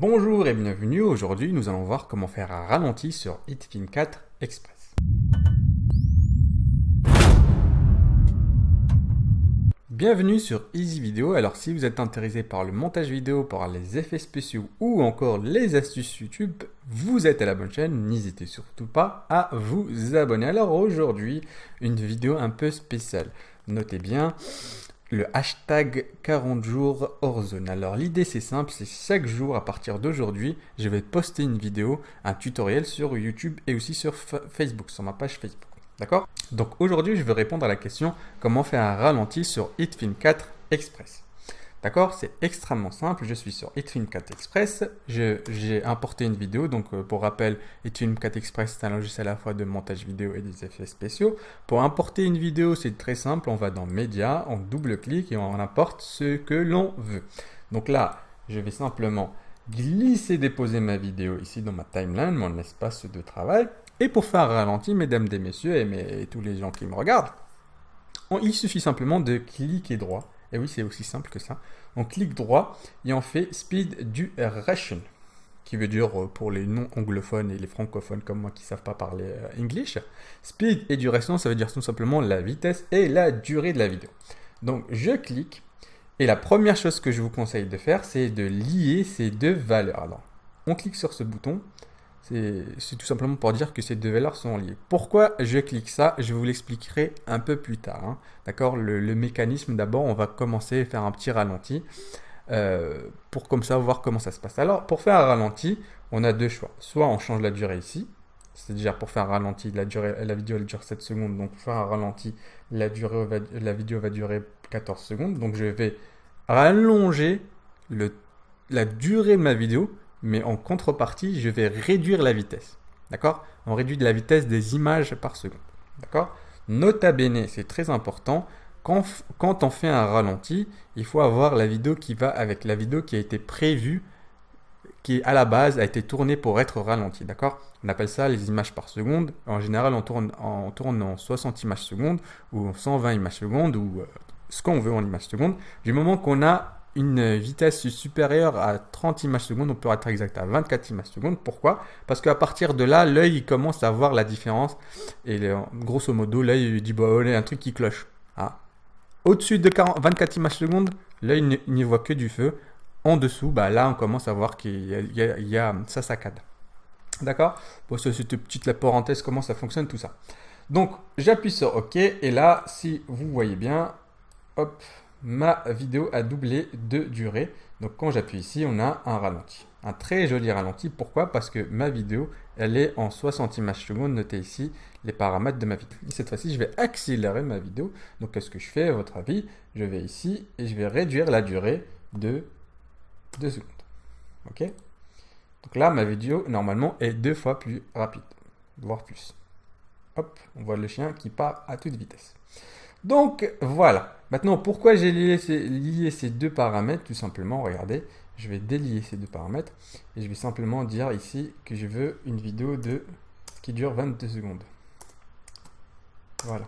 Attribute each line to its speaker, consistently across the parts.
Speaker 1: Bonjour et bienvenue, aujourd'hui nous allons voir comment faire un ralenti sur HitFilm 4 Express. Bienvenue sur Easy Video. Alors si vous êtes intéressé par le montage vidéo, par les effets spéciaux ou encore les astuces YouTube, vous êtes à la bonne chaîne, n'hésitez surtout pas à vous abonner. Alors aujourd'hui, une vidéo un peu spéciale. Notez bien le hashtag 40 jours hors zone. Alors l'idée c'est simple, c'est chaque jour à partir d'aujourd'hui, je vais poster une vidéo, un tutoriel sur YouTube et aussi sur Facebook, sur ma page Facebook. D'accord? Donc aujourd'hui, je vais répondre à la question comment faire un ralenti sur HitFilm 4 Express. D'accord? C'est extrêmement simple. Je suis sur HitFilm 4 Express. J'ai importé une vidéo. Donc pour rappel, HitFilm 4 Express, c'est un logiciel à la fois de montage vidéo et des effets spéciaux. Pour importer une vidéo, c'est très simple. On va dans Médias, on double-clique et on importe ce que l'on veut. Donc là, je vais simplement glisser, déposer ma vidéo ici dans ma timeline, mon espace de travail. Et pour faire un ralenti, mesdames et messieurs, et tous les gens qui me regardent, il suffit simplement de cliquer droit. Et oui, c'est aussi simple que ça. On clique droit et on fait Speed Duration, qui veut dire pour les non-anglophones et les francophones comme moi qui ne savent pas parler English. Speed et Duration, ça veut dire tout simplement la vitesse et la durée de la vidéo. Donc, je clique. Et la première chose que je vous conseille de faire, c'est de lier ces deux valeurs. Alors, on clique sur ce bouton. C'est tout simplement pour dire que ces deux valeurs sont liées. Pourquoi je clique ça? Je vous l'expliquerai un peu plus tard. Hein. D'accord? Le mécanisme, d'abord, on va commencer à faire un petit ralenti pour comme ça voir comment ça se passe. Alors, pour faire un ralenti, on a deux choix. Soit on change la durée ici, c'est-à-dire pour faire un ralenti, la vidéo elle dure 7 secondes, donc pour faire un ralenti, la vidéo va durer 14 secondes. Donc, je vais rallonger la durée de ma vidéo. Mais en contrepartie, je vais réduire la vitesse. D'accord? On réduit la vitesse des images par seconde. D'accord? Nota bene, c'est très important. Quand on fait un ralenti, il faut avoir la vidéo qui va avec la vidéo qui a été prévue, qui à la base a été tournée pour être ralentie. D'accord? On appelle ça les images par seconde. En général, on tourne en 60 images secondes ou en 120 images secondes ou ce qu'on veut en images secondes. Du moment qu'on a une vitesse supérieure à 30 images secondes, on peut être exact à 24 images secondes. Pourquoi? Parce qu'à partir de là, l'œil commence à voir la différence. Et grosso modo, l'œil dit, bah, il y a un truc qui cloche. Ah. Au-dessus de 24 images secondes, l'œil n'y voit que du feu. En dessous, bah, là, on commence à voir qu'il y a ça saccade. D'accord? Bon, c'est cette petite parenthèse, comment ça fonctionne, tout ça. Donc, j'appuie sur OK. Et là, si vous voyez bien, hop, ma vidéo a doublé de durée. Donc quand j'appuie ici, on a un ralenti. Un très joli ralenti. Pourquoi? Parce que ma vidéo, elle est en 60 images secondes. Notez ici les paramètres de ma vidéo. Et cette fois-ci, je vais accélérer ma vidéo. Donc qu'est-ce que je fais à votre avis? Je vais ici et je vais réduire la durée de 2 secondes. Ok? Donc là, ma vidéo, normalement, est 2 fois plus rapide. Voire plus. Hop, on voit le chien qui part à toute vitesse. Donc voilà. Maintenant, pourquoi j'ai lié ces deux paramètres? Tout simplement, regardez, je vais délier ces deux paramètres et je vais simplement dire ici que je veux une vidéo qui dure 22 secondes. Voilà.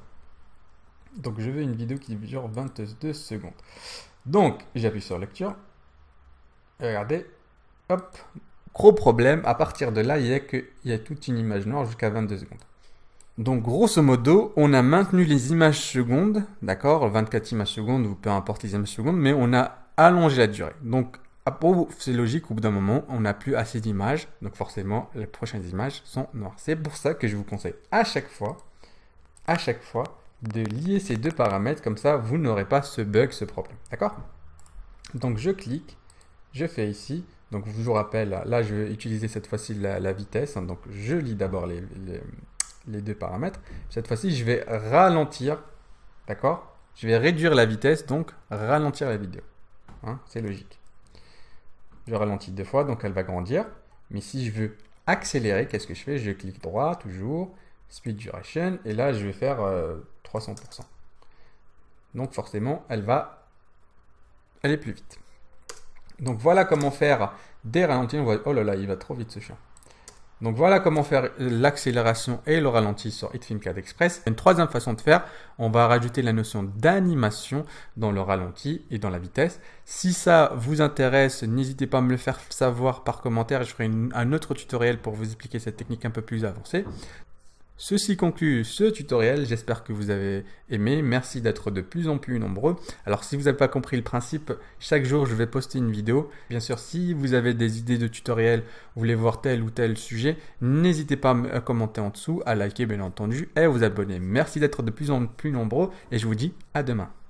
Speaker 1: Donc je veux une vidéo qui dure 22 secondes. Donc j'appuie sur lecture. Et regardez, hop, gros problème. À partir de là, il y a toute une image noire jusqu'à 22 secondes. Donc, grosso modo, on a maintenu les images secondes, d'accord, 24 images secondes ou peu importe les images secondes, mais on a allongé la durée. Donc, c'est logique, au bout d'un moment, on n'a plus assez d'images, donc forcément, les prochaines images sont noires. C'est pour ça que je vous conseille à chaque fois, de lier ces deux paramètres, comme ça, vous n'aurez pas ce bug, ce problème, d'accord? Donc, je clique, je fais ici, donc je vous rappelle, là, je vais utiliser cette fois-ci la vitesse, hein, donc je lis d'abord les deux paramètres. Cette fois-ci, je vais ralentir, d'accord? Je vais réduire la vitesse, donc ralentir la vidéo. Hein, c'est logique. Je ralentis 2 fois, donc elle va grandir. Mais si je veux accélérer, qu'est-ce que je fais? Je clique droit, toujours, Speed Duration, et là, je vais faire 300%. Donc forcément, elle va aller plus vite. Donc voilà comment faire des ralentis. On voit, oh là là, il va trop vite ce chien. Donc voilà comment faire l'accélération et le ralenti sur HitFilmCAD Express. Une troisième façon de faire, on va rajouter la notion d'animation dans le ralenti et dans la vitesse. Si ça vous intéresse, n'hésitez pas à me le faire savoir par commentaire et je ferai un autre tutoriel pour vous expliquer cette technique un peu plus avancée. Ceci conclut ce tutoriel, j'espère que vous avez aimé, merci d'être de plus en plus nombreux. Alors si vous n'avez pas compris le principe, chaque jour je vais poster une vidéo. Bien sûr, si vous avez des idées de tutoriels, vous voulez voir tel ou tel sujet, n'hésitez pas à commenter en dessous, à liker bien entendu et à vous abonner. Merci d'être de plus en plus nombreux et je vous dis à demain.